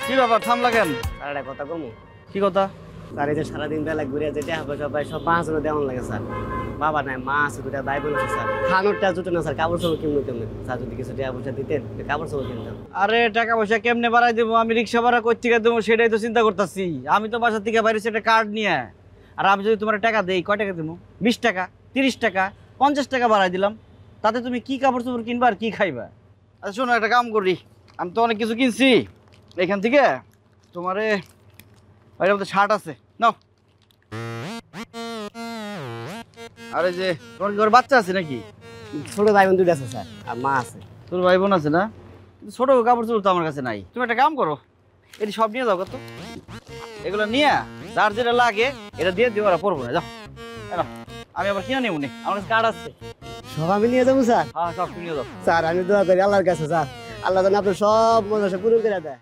কি ব্যাপার থামলা কেন? স্যার একটা কথা কমু কি কথা? স্যার এই যে সারাদিন বেলা ঘুরে যেতে হবে সবাই সব বাঁচানো দেওয়ান লাগে স্যার। বাবা নাই, মা আছে, দুটা ভাই বোন আছে স্যার। খানোরটা জুটো না স্যার, কাপড় চোপড় কেমনে স্যার যদি কিছু টাকা পয়সা দিতেন কাপড় চোপড় কিনতাম। আরে টাকা পয়সা কেমনে বাড়াই দেবো? আমি রিক্সা ভাড়া কই থেকে দেবো সেটাই তো চিন্তা করতেছি। আমি তো বাসা থেকে বাইরে একটা কার্ড নিয়ে, আর আমি যদি তোমার টাকা দেই কয় টাকা দেবো? 20 টাকা, 30 টাকা, 50 টাকা বাড়াই দিলাম। তাতে তুমি কি কাপড় চোপড় কিনবা আর কি খাইবা? আচ্ছা শোনো, একটা কাম করি, আমি তো অনেক কিছু কিনছি এখান থেকে। তোমারে এর মধ্যে শার্ট আছে, নাও। আরে যে তোমার কি ঘরে বাচ্চা আছে নাকি? ছোট ভাই বোন দুটো আছে স্যার, আর মা আছে। তোর ভাই বোন আছে না? কিন্তু ছোট কাপড় চোপড় তো আমার কাছে নাই। তুমি একটা কাম করো, এটি সব নিয়ে যাও কত, এগুলো নিয়ে যার যেটা লাগে এটা দিয়ে দিও, ওরা পড়বো না। যাও এলাম, আমি আবার কিনে নেবো নি, আমার কাছে কার্ড আছে। সব আমি নিয়ে যাবো স্যার? হ্যাঁ সব নিয়ে যাও। স্যার আমি দোয়া করি আল্লাহর কাছে স্যার, আল্লাহ যেন আপনার সব মনে পূরণ করে দেয়।